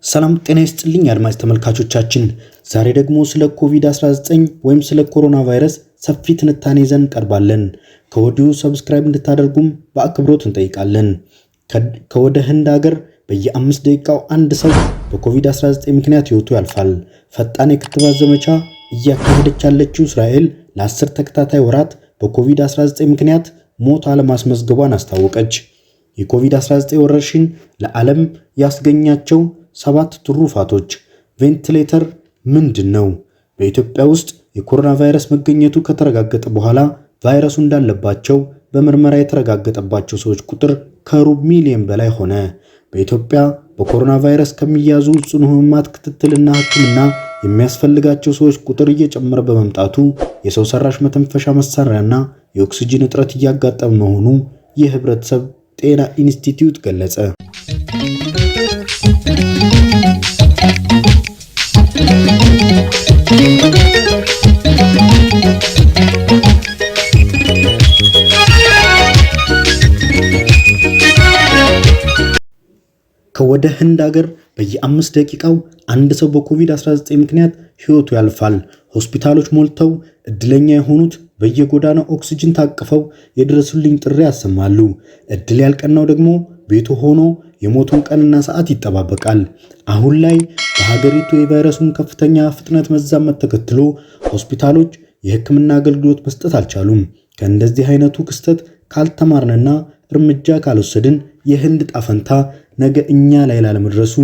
ሰላም ጤና ይስጥልኝ አድማጭ ተመልካቾቻችን ዛሬ ደግሞ ስለ ኮቪድ-19 ወይም ስለ ኮሮና ቫይረስ ሰፊ ትንታኔ ይዘን ቀርባለን። ከወዲሁ ሰብስክራይብ እንድታደርጉም በአክብሮት እንጠይቃለን። ከወደ ህንድ ሀገር በየ5 ደቂቃው አንድ ሰው በኮቪድ-19 ምክንያት ህይወቱ ያልፋል። ፈጣን የክትባት ዘመቻ እያካሄደች ያለችው እስራኤል ለ10 ተከታታይ ወራት በኮቪድ-19 ምክንያት ሞት አለማስመዝገቧን አስታወቀች። የኮቪድ-19 ወረርሽኝ ለዓለም ያስገኛቸው 7 ትሩፋቶች። ቬንቲሌተር ምንድነው? በኢትዮጵያ ውስጥ የኮሮና ቫይረስ መገኘቱ ከተረጋገጠ በኋላ ቫይረሱ እንዳለባቸው በምርመራ የተረጋገጠባቸው ሰዎች ቁጥር ከሩብ ሚሊዮን በላይ ሆነ። በኢትዮጵያ በኮሮና ቫይረስ ከሚያዙ ጽኑ ህሙማን ክትትልና ሕክምና የሚያስፈልጋቸው ሰዎች ቁጥር እየጨመረ በመምጣቱ የሰው ሰራሽ መተንፈሻ መሳሪያና የኦክሲጅን እጥረት እያጋጠመ መሆኑ የህብረተሰብ ጤና ኢንስቲትዩት ገለጸ። ከወደ ህንድ ሀገር በየ5 ደቂቃው አንድ ሰው በኮቪድ-19 ምክንያት ህይወቱ ያልፋል። ሆስፒታሎች ሞልተው እድለኛ የሆኑት በየጎዳናው ኦክሲጅን ታቅፈው የድረሱልኝ ጥሪ ያሰማሉ። እድል ያልቀናው ደግሞ ቤቱ ሆኖ የሞቱን ቀንና ሰዓት ይጠባበቃል። አሁን ላይ በሀገሪቱ የቫይረሱን ከፍተኛ ፍጥነት መዛመት ተከትሎ ሆስፒታሎች የህክምና አገልግሎት መስጠት አልቻሉም። ከእንደዚህ አይነቱ ክስተት ካልተማርንና እርምጃ ካልወሰድን የህንድ ጣፈንታ ነገ እኛ ላይ ላለመድረሱ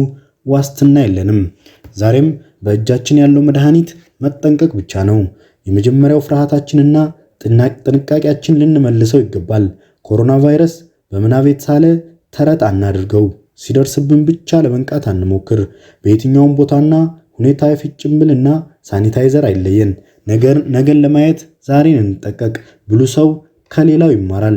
ዋስትና የለንም። ዛሬም በእጃችን ያለው መድኃኒት መጠንቀቅ ብቻ ነው። የመጀመሪያው ፍርሃታችንና ጥንቃቄያችን ልንመልሰው ይገባል። ኮሮና ቫይረስ በምናብ የተሳለ ተረት አናድርገው። ሲደርስብን ብቻ ለመንቃት አንሞክር። በየትኛውም ቦታና ሁኔታ የፊት ጭንብልና ሳኒታይዘር አይለየን። ነገን ለማየት ዛሬን እንጠቀቅ ብሉ ሰው ከሌላው ይማራል።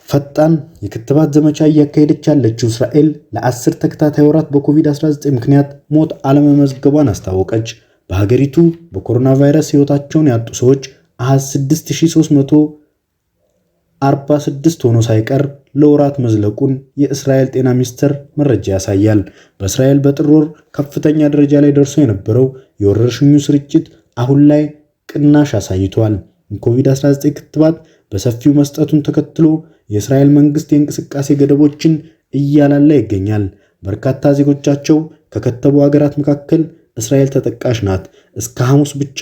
ፈጣን የክትባት ዘመቻ እያካሄደች ያለችው እስራኤል ለ10 ተከታታይ ወራት በኮቪድ-19 ምክንያት ሞት አለመመዝገቧን አስታወቀች። በሀገሪቱ በኮሮና ቫይረስ ህይወታቸውን ያጡ ሰዎች አሃዝ 6346 ሆኖ ሳይቀር ለወራት መዝለቁን የእስራኤል ጤና ሚኒስቴር መረጃ ያሳያል። በእስራኤል በጥር ወር ከፍተኛ ደረጃ ላይ ደርሶ የነበረው የወረርሽኙ ስርጭት አሁን ላይ ቅናሽ አሳይቷል። የኮቪድ-19 ክትባት በሰፊው መስጠቱን ተከትሎ የእስራኤል መንግስት የእንቅስቃሴ ገደቦችን እያላላ ይገኛል። በርካታ ዜጎቻቸው ከከተቡ ሀገራት መካከል እስራኤል ተጠቃሽ ናት። እስከ ሐሙስ ብቻ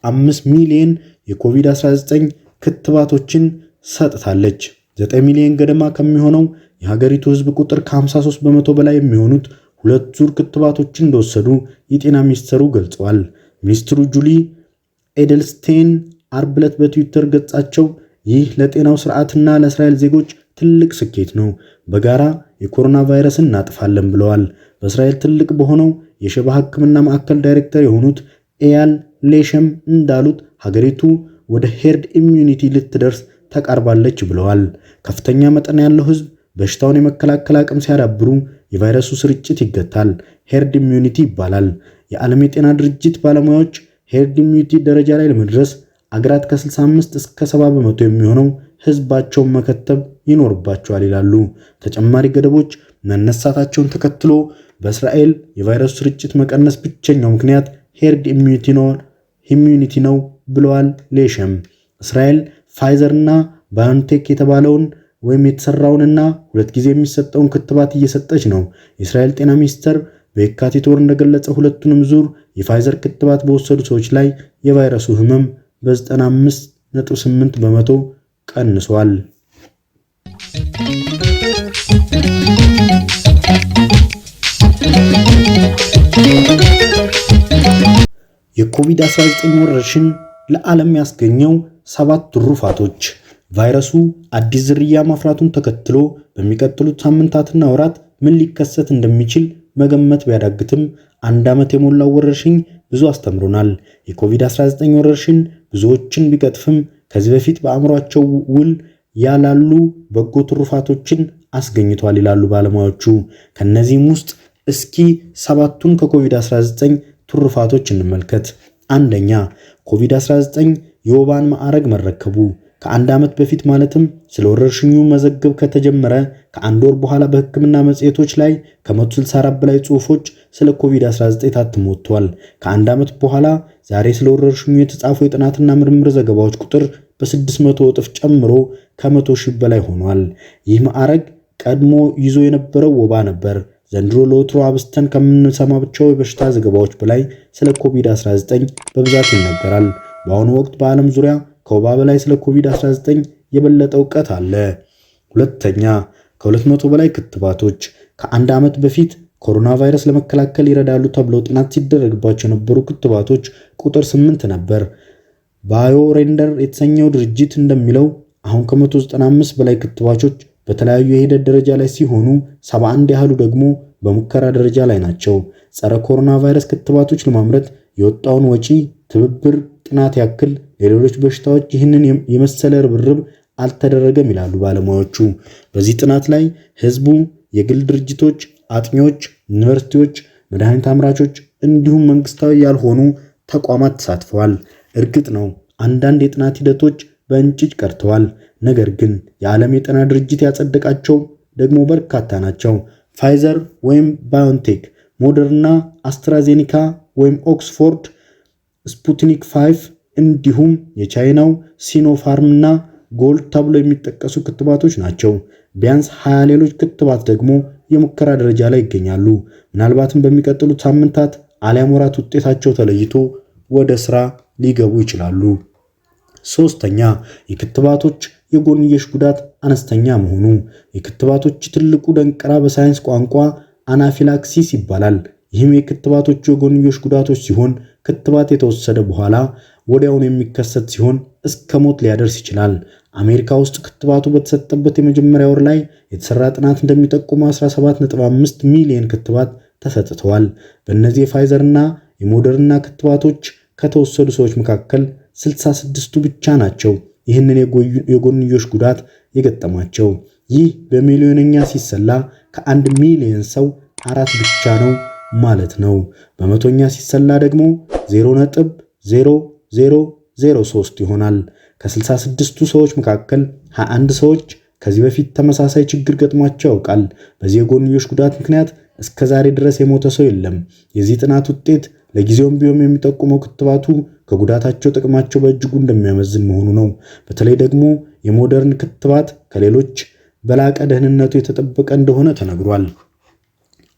5 ሚሊዮን የኮቪድ-19 ክትባቶችን ሰጥታለች። 9 ሚሊዮን ገደማ ከሚሆነው የሀገሪቱ ህዝብ ቁጥር ከ53 በመቶ በላይ የሚሆኑት 2 ዙር ክትባቶችን እንደወሰዱ የጤና ሚኒስትሩ ገልጸዋል። ሚኒስትሩ ጁሊ ኤደልስቴን አርብ ዕለት በትዊተር ገጻቸው ይህ ለጤናው ስርዓትና ለእስራኤል ዜጎች ትልቅ ስኬት ነው፣ በጋራ የኮሮና ቫይረስን እናጥፋለን ብለዋል። በእስራኤል ትልቅ በሆነው የሸባ ህክምና ማዕከል ዳይሬክተር የሆኑት ኤያል ሌሸም እንዳሉት ሀገሪቱ ወደ ሄርድ ኢሚዩኒቲ ልትደርስ ተቃርባለች ብለዋል። ከፍተኛ መጠን ያለው ህዝብ በሽታውን የመከላከል አቅም ሲያዳብሩ የቫይረሱ ስርጭት ይገታል። ሄርድ ኢሚዩኒቲ ይባላል። የዓለም የጤና ድርጅት ባለሙያዎች ሄርድ ኢሚዩኒቲ ደረጃ ላይ ለመድረስ አገራት ከ65 እስከ 70 በመቶ የሚሆነው ህዝባቸውን መከተብ ይኖርባቸዋል ይላሉ። ተጨማሪ ገደቦች መነሳታቸውን ተከትሎ በእስራኤል የቫይረሱ ስርጭት መቀነስ ብቸኛው ምክንያት ሄርድ ኢሚዩኒቲ ነው ብለዋል ሌሸም። እስራኤል ፋይዘርና ባዮንቴክ የተባለውን ወይም የተሰራውንና 2 ጊዜ የሚሰጠውን ክትባት እየሰጠች ነው። የእስራኤል ጤና ሚኒስቴር በየካቲት ወር እንደገለጸው ሁለቱንም ዙር የፋይዘር ክትባት በወሰዱ ሰዎች ላይ የቫይረሱ ህመም በ95.8 በመቶ ቀንሷል። የኮቪድ-19 ወረርሽኝ ለዓለም ያስገኘው 7 ትሩፋቶች። ቫይረሱ አዲስ ዝርያ ማፍራቱን ተከትሎ በሚቀጥሉት ሳምንታትና ወራት ምን ሊከሰት እንደሚችል መገመት ቢያዳግትም 1 ዓመት የሞላው ወረርሽኝ ብዙ አስተምሮናል። የኮቪድ-19 ወረርሽኝ ብዙዎችን ቢቀጥፍም ከዚህ በፊት በአእምሯቸው ውል ያላሉ በጎ ትሩፋቶችን አስገኝቷል ይላሉ ባለሙያዎቹ። ከነዚህም ውስጥ እስኪ 7ቱን ከኮቪድ-19 ትሩፋቶች እንመልከት። አንደኛ፣ ኮቪድ-19 የወባን ማዕረግ መረከቡ። ከአንድ ዓመት በፊት ማለትም ስለ ወረርሽኙ መዘገብ ከተጀመረ ከአንድ ወር በኋላ በሕክምና መጽሔቶች ላይ ከ164 በላይ ጽሑፎች ስለ ኮቪድ-19 ታትመው ወጥተዋል። ከአንድ ዓመት በኋላ ዛሬ ስለ ወረርሽኙ የተጻፉ የጥናትና ምርምር ዘገባዎች ቁጥር በ600 እጥፍ ጨምሮ ከ100 ሺህ በላይ ሆኗል። ይህ ማዕረግ ቀድሞ ይዞ የነበረው ወባ ነበር። ዘንድሮ ለወትሮ አብስተን ከምንሰማቸው የበሽታ ዘገባዎች በላይ ስለ ኮቪድ-19 በብዛት ይነገራል። በአሁኑ ወቅት በዓለም ዙሪያ ከወባ በላይ ስለ ኮቪድ-19 የበለጠ ዕውቀት አለ። ሁለተኛ፣ ከ200 በላይ ክትባቶች። ከአንድ ዓመት በፊት ኮሮና ቫይረስ ለመከላከል ይረዳሉ ተብለው ጥናት ሲደረግባቸው የነበሩ ክትባቶች ቁጥር 8 ነበር። ባዮ ሬንደር የተሰኘው ድርጅት እንደሚለው አሁን ከ195 በላይ ክትባቶች በተለያዩ የሂደት ደረጃ ላይ ሲሆኑ 71 ያህሉ ደግሞ በሙከራ ደረጃ ላይ ናቸው። ጸረ ኮሮና ቫይረስ ክትባቶች ለማምረት የወጣውን ወጪ፣ ትብብር፣ ጥናት ያክል ለሌሎች በሽታዎች ይህንን የመሰለ ርብርብ አልተደረገም ይላሉ ባለሙያዎቹ። በዚህ ጥናት ላይ ህዝቡ፣ የግል ድርጅቶች፣ አጥኚዎች፣ ዩኒቨርሲቲዎች፣ መድኃኒት አምራቾች እንዲሁም መንግስታዊ ያልሆኑ ተቋማት ተሳትፈዋል። እርግጥ ነው አንዳንድ የጥናት ሂደቶች በእንጭጭ ቀርተዋል። ነገር ግን የዓለም የጤና ድርጅት ያጸደቃቸው ደግሞ በርካታ ናቸው። ፋይዘር ወይም ባዮንቴክ፣ ሞደርና፣ አስትራዜኒካ ወይም ኦክስፎርድ፣ ስፑትኒክ 5 እንዲሁም የቻይናው ሲኖፋርምና ጎልድ ተብሎ የሚጠቀሱ ክትባቶች ናቸው። ቢያንስ 20 ሌሎች ክትባት ደግሞ የሙከራ ደረጃ ላይ ይገኛሉ። ምናልባትም በሚቀጥሉት ሳምንታት አሊያም ወራት ውጤታቸው ተለይቶ ወደ ስራ ሊገቡ ይችላሉ። ሶስተኛ፣ የክትባቶች የጎንዮሽ ጉዳት አነስተኛ መሆኑ። የክትባቶች ትልቁ ደንቀራ በሳይንስ ቋንቋ አናፊላክሲስ ይባላል። ይህም የክትባቶቹ የጎንዮሽ ጉዳቶች ሲሆን ክትባት የተወሰደ በኋላ ወዲያውኑ የሚከሰት ሲሆን እስከ ሞት ሊያደርስ ይችላል። አሜሪካ ውስጥ ክትባቱ በተሰጠበት የመጀመሪያ ወር ላይ የተሰራ ጥናት እንደሚጠቁመው 17.5 ሚሊዮን ክትባት ተሰጥተዋል። በእነዚህ የፋይዘርና የሞደርና ክትባቶች ከተወሰዱ ሰዎች መካከል 66ቱ ብቻ ናቸው ይህንን የጎንዮሽ ጉዳት የገጠማቸው። ይህ በሚሊዮንኛ ሲሰላ ከ1 ሚሊዮን ሰው 4 ብቻ ነው ማለት ነው። በመቶኛ ሲሰላ ደግሞ 0.0003 ይሆናል። ከ66ቱ ሰዎች መካከል 21 ሰዎች ከዚህ በፊት ተመሳሳይ ችግር ገጥሟቸው ያውቃል። በዚህ የጎንዮሽ ጉዳት ምክንያት እስከ ዛሬ ድረስ የሞተ ሰው የለም። የዚህ ጥናት ውጤት ለጊዜውም ቢሆን የሚጠቁመው ክትባቱ ከጉዳታቸው ጥቅማቸው በእጅጉ እንደሚያመዝን መሆኑ ነው። በተለይ ደግሞ የሞደርን ክትባት ከሌሎች በላቀ ደህንነቱ የተጠበቀ እንደሆነ ተነግሯል።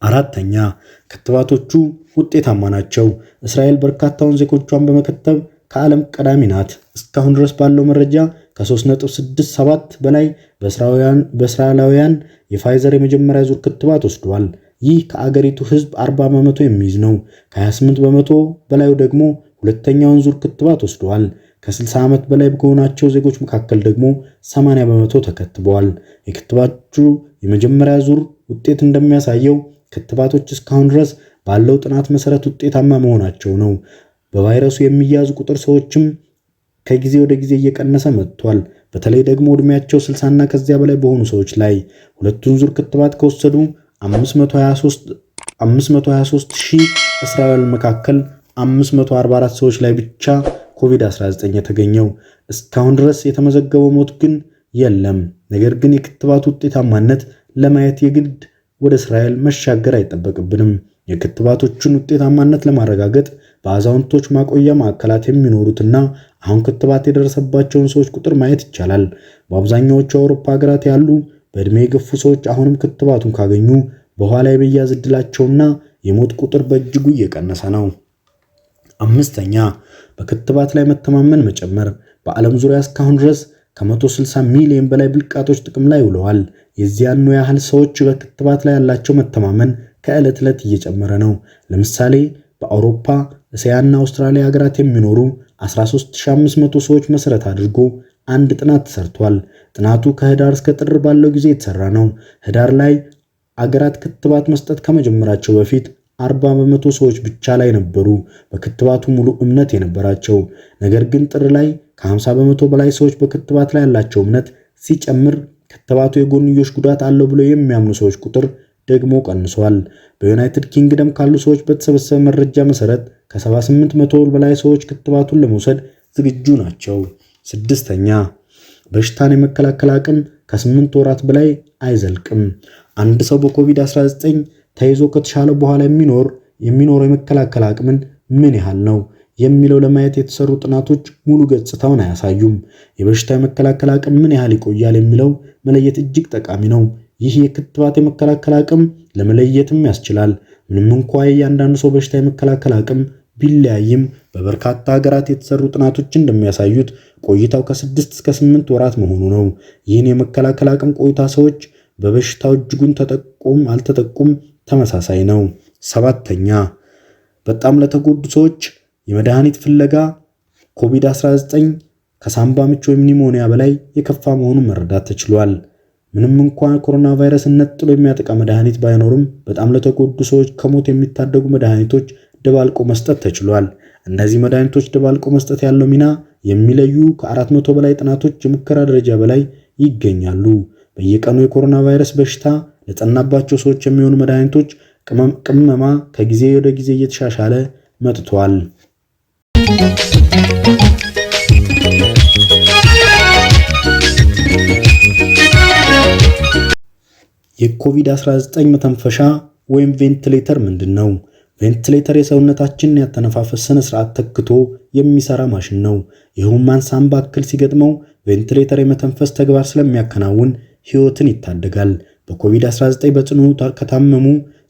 አራተኛ፣ ክትባቶቹ ውጤታማ ናቸው። እስራኤል በርካታውን ዜጎቿን በመከተብ ከዓለም ቀዳሚ ናት። እስካሁን ድረስ ባለው መረጃ ከ3.67 በላይ በእስራኤላውያን የፋይዘር የመጀመሪያ ዙር ክትባት ወስደዋል። ይህ ከአገሪቱ ሕዝብ 40 በመቶ የሚይዝ ነው። ከ28 በመቶ በላዩ ደግሞ ሁለተኛውን ዙር ክትባት ወስደዋል። ከ60 ዓመት በላይ በሆናቸው ዜጎች መካከል ደግሞ 80 በመቶ ተከትበዋል። የክትባቱ የመጀመሪያ ዙር ውጤት እንደሚያሳየው ክትባቶች እስካሁን ድረስ ባለው ጥናት መሰረት ውጤታማ መሆናቸው ነው። በቫይረሱ የሚያዙ ቁጥር ሰዎችም ከጊዜ ወደ ጊዜ እየቀነሰ መጥቷል። በተለይ ደግሞ ዕድሜያቸው 60 እና ከዚያ በላይ በሆኑ ሰዎች ላይ ሁለቱን ዙር ክትባት ከወሰዱ 523 ሺህ እስራኤል መካከል 544 ሰዎች ላይ ብቻ ኮቪድ-19 የተገኘው። እስካሁን ድረስ የተመዘገበው ሞት ግን የለም። ነገር ግን የክትባቱ ውጤታማነት ለማየት የግድ ወደ እስራኤል መሻገር አይጠበቅብንም። የክትባቶቹን ውጤታማነት ለማረጋገጥ በአዛውንቶች ማቆያ ማዕከላት የሚኖሩትና አሁን ክትባት የደረሰባቸውን ሰዎች ቁጥር ማየት ይቻላል። በአብዛኛዎቹ የአውሮፓ ሀገራት ያሉ በዕድሜ የገፉ ሰዎች አሁንም ክትባቱን ካገኙ በኋላ የመያዝ ዕድላቸውና የሞት ቁጥር በእጅጉ እየቀነሰ ነው። አምስተኛ፣ በክትባት ላይ መተማመን መጨመር። በዓለም ዙሪያ እስካሁን ድረስ ከ160 ሚሊዮን በላይ ብልቃጦች ጥቅም ላይ ውለዋል። የዚያኑ ያህል ሰዎች በክትባት ላይ ያላቸው መተማመን ከዕለት ዕለት እየጨመረ ነው። ለምሳሌ በአውሮፓ፣ እስያና አውስትራሊያ ሀገራት የሚኖሩ 13500 ሰዎች መሰረት አድርጎ አንድ ጥናት ተሰርቷል። ጥናቱ ከህዳር እስከ ጥር ባለው ጊዜ የተሰራ ነው። ህዳር ላይ አገራት ክትባት መስጠት ከመጀመራቸው በፊት 40 በመቶ ሰዎች ብቻ ላይ ነበሩ በክትባቱ ሙሉ እምነት የነበራቸው። ነገር ግን ጥር ላይ ከ50 በመቶ በላይ ሰዎች በክትባት ላይ ያላቸው እምነት ሲጨምር ክትባቱ የጎንዮሽ ጉዳት አለው ብለው የሚያምኑ ሰዎች ቁጥር ደግሞ ቀንሷል። በዩናይትድ ኪንግደም ካሉ ሰዎች በተሰበሰበ መረጃ መሰረት ከ78 በላይ ሰዎች ክትባቱን ለመውሰድ ዝግጁ ናቸው። ስድስተኛ፣ በሽታን የመከላከል አቅም ከ8 ወራት በላይ አይዘልቅም። አንድ ሰው በኮቪድ-19 ተይዞ ከተሻለ በኋላ የሚኖረው የመከላከል አቅምን ምን ያህል ነው የሚለው ለማየት የተሰሩ ጥናቶች ሙሉ ገጽታውን አያሳዩም። የበሽታ የመከላከል አቅም ምን ያህል ይቆያል የሚለው መለየት እጅግ ጠቃሚ ነው። ይህ የክትባት የመከላከል አቅም ለመለየትም ያስችላል። ምንም እንኳን እያንዳንዱ ሰው በሽታ የመከላከል አቅም ቢለያይም በበርካታ ሀገራት የተሰሩ ጥናቶች እንደሚያሳዩት ቆይታው ከ6 እስከ 8 ወራት መሆኑ ነው። ይህን የመከላከል አቅም ቆይታ ሰዎች በበሽታው እጅጉን ተጠቁም አልተጠቁም ተመሳሳይ ነው። 7ኛ በጣም ለተጎዱ ሰዎች የመድኃኒት ፍለጋ ኮቪድ-19 ከሳምባ ምች ወይም ኒሞኒያ በላይ የከፋ መሆኑን መረዳት ተችሏል። ምንም እንኳን ኮሮና ቫይረስን ነጥሎ የሚያጠቃ መድኃኒት ባይኖርም በጣም ለተጎዱ ሰዎች ከሞት የሚታደጉ መድኃኒቶች ደባልቆ መስጠት ተችሏል። እነዚህ መድኃኒቶች ደባልቆ መስጠት ያለው ሚና የሚለዩ ከ400 በላይ ጥናቶች የሙከራ ደረጃ በላይ ይገኛሉ። በየቀኑ የኮሮና ቫይረስ በሽታ ለጸናባቸው ሰዎች የሚሆኑ መድኃኒቶች ቅመማ ከጊዜ ወደ ጊዜ እየተሻሻለ መጥቷል። የኮቪድ-19 መተንፈሻ ወይም ቬንቲሌተር ምንድነው? ቬንቲሌተር የሰውነታችንን ያተነፋፈስ ስነ ስርዓት ተክቶ የሚሰራ ማሽን ነው። የሁማን ሳምባ እክል ሲገጥመው ቬንቲሌተር የመተንፈስ ተግባር ስለሚያከናውን ህይወትን ይታደጋል። በኮቪድ-19 በጽኑ ከታመሙ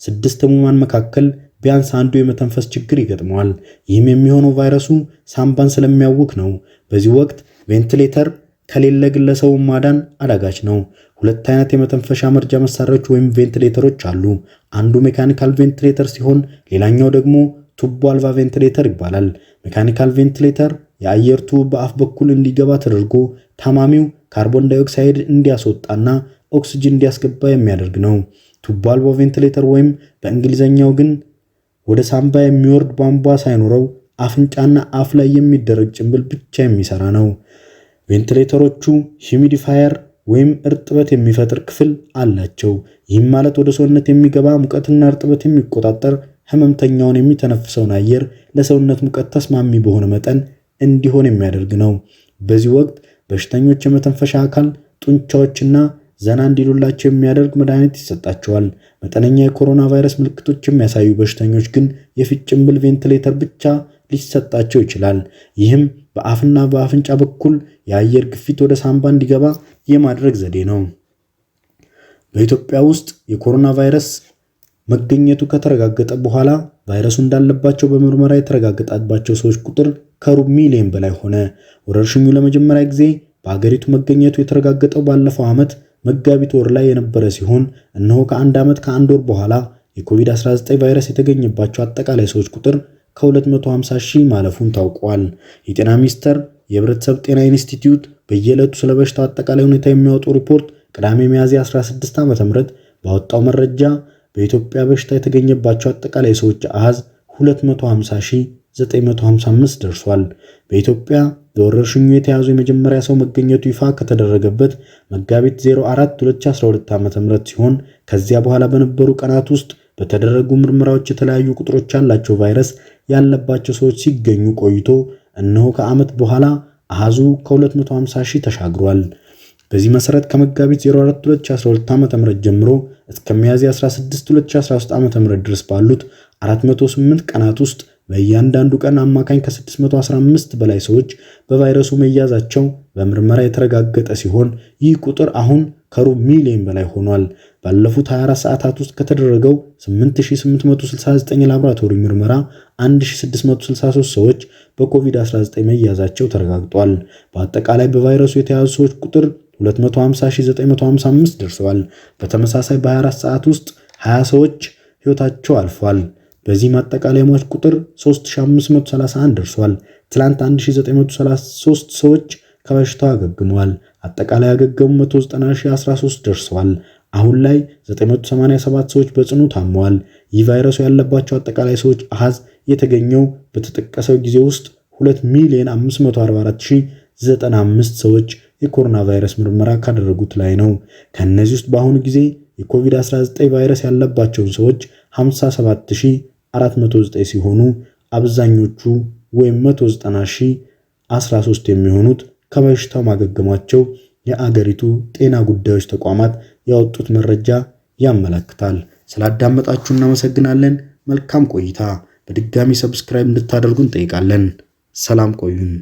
6 ህሙማን መካከል ቢያንስ አንዱ የመተንፈስ ችግር ይገጥመዋል። ይህም የሚሆነው ቫይረሱ ሳምባን ስለሚያውክ ነው። በዚህ ወቅት ቬንቲሌተር ከሌለ ግለሰቡን ማዳን አዳጋች ነው። ሁለት አይነት የመተንፈሻ መርጃ መሳሪያዎች ወይም ቬንቲሌተሮች አሉ። አንዱ ሜካኒካል ቬንቲሌተር ሲሆን ሌላኛው ደግሞ ቱቦ አልባ ቬንቲሌተር ይባላል። ሜካኒካል ቬንቲሌተር የአየር ቱቦ በአፍ በኩል እንዲገባ ተደርጎ ታማሚው ካርቦን ዳይኦክሳይድ እንዲያስወጣና ኦክሲጅን እንዲያስገባ የሚያደርግ ነው። ቱቦ አልባ ቬንቲሌተር ወይም በእንግሊዘኛው ግን ወደ ሳምባ የሚወርድ ቧንቧ ሳይኖረው አፍንጫና አፍ ላይ የሚደረግ ጭንብል ብቻ የሚሰራ ነው። ቬንቲሌተሮቹ ሂዩሚዲፋየር ወይም እርጥበት የሚፈጥር ክፍል አላቸው። ይህም ማለት ወደ ሰውነት የሚገባ ሙቀትና እርጥበት የሚቆጣጠር ህመምተኛውን የሚተነፍሰውን አየር ለሰውነት ሙቀት ተስማሚ በሆነ መጠን እንዲሆን የሚያደርግ ነው። በዚህ ወቅት በሽተኞች የመተንፈሻ አካል ጡንቻዎችና ዘና እንዲሉላቸው የሚያደርግ መድኃኒት ይሰጣቸዋል። መጠነኛ የኮሮና ቫይረስ ምልክቶች የሚያሳዩ በሽተኞች ግን የፊት ጭንብል ቬንቲሌተር ብቻ ሊሰጣቸው ይችላል። ይህም በአፍና በአፍንጫ በኩል የአየር ግፊት ወደ ሳምባ እንዲገባ የማድረግ ዘዴ ነው። በኢትዮጵያ ውስጥ የኮሮና ቫይረስ መገኘቱ ከተረጋገጠ በኋላ ቫይረሱ እንዳለባቸው በምርመራ የተረጋገጠባቸው ሰዎች ቁጥር ከሩብ ሚሊዮን በላይ ሆነ። ወረርሽኙ ለመጀመሪያ ጊዜ በአገሪቱ መገኘቱ የተረጋገጠው ባለፈው ዓመት መጋቢት ወር ላይ የነበረ ሲሆን እነሆ ከአንድ ዓመት ከአንድ ወር በኋላ የኮቪድ-19 ቫይረስ የተገኘባቸው አጠቃላይ ሰዎች ቁጥር ከ250 ሺህ ማለፉን ታውቋል። የጤና ሚስጥር የህብረተሰብ ጤና ኢንስቲትዩት በየዕለቱ ስለ በሽታው አጠቃላይ ሁኔታ የሚያወጣው ሪፖርት ቅዳሜ ሚያዝያ 16 ዓ.ም ባወጣው መረጃ በኢትዮጵያ በሽታ የተገኘባቸው አጠቃላይ ሰዎች አሃዝ 250,955 ደርሷል። በኢትዮጵያ በወረርሽኙ የተያዙ የመጀመሪያ ሰው መገኘቱ ይፋ ከተደረገበት መጋቢት 04 2012 ዓ.ም ሲሆን ከዚያ በኋላ በነበሩ ቀናት ውስጥ በተደረጉ ምርመራዎች የተለያዩ ቁጥሮች ያላቸው ቫይረስ ያለባቸው ሰዎች ሲገኙ ቆይቶ እነሆ ከዓመት በኋላ አሃዙ ከ250 ሺህ ተሻግሯል። በዚህ መሰረት ከመጋቢት 04 2012 ዓ.ም ጀምሮ እስከ ሚያዝያ 16 2013 ዓ.ም ድረስ ባሉት 408 ቀናት ውስጥ በእያንዳንዱ ቀን አማካኝ ከ615 በላይ ሰዎች በቫይረሱ መያዛቸው በምርመራ የተረጋገጠ ሲሆን ይህ ቁጥር አሁን ከሩብ ሚሊዮን በላይ ሆኗል። ባለፉት 24 ሰዓታት ውስጥ ከተደረገው 8869 ላቦራቶሪ ምርመራ 1663 ሰዎች በኮቪድ-19 መያዛቸው ተረጋግጧል። በአጠቃላይ በቫይረሱ የተያዙ ሰዎች ቁጥር 250955 ደርሰዋል። በተመሳሳይ በ24 ሰዓት ውስጥ 20 ሰዎች ሕይወታቸው አልፏል። በዚህም አጠቃላይ ሟች ቁጥር 3531 ደርሷል። ትላንት 1933 ሰዎች ከበሽታው አገግመዋል። አጠቃላይ ያገገሙ 190013 ደርሰዋል። አሁን ላይ 987 ሰዎች በጽኑ ታመዋል። ይህ ቫይረሱ ያለባቸው አጠቃላይ ሰዎች አሃዝ የተገኘው በተጠቀሰው ጊዜ ውስጥ 2,544,095 ሰዎች የኮሮና ቫይረስ ምርመራ ካደረጉት ላይ ነው። ከነዚህ ውስጥ በአሁኑ ጊዜ የኮቪድ-19 ቫይረስ ያለባቸው ሰዎች 57,409 ሲሆኑ አብዛኞቹ ወይም 190,013 የሚሆኑት ከበሽታው ማገገማቸው የአገሪቱ ጤና ጉዳዮች ተቋማት ያወጡት መረጃ ያመለክታል። ስላዳመጣችሁ እናመሰግናለን። መልካም ቆይታ። በድጋሚ ሰብስክራይብ እንድታደርጉን ጠይቃለን። ሰላም ቆዩን።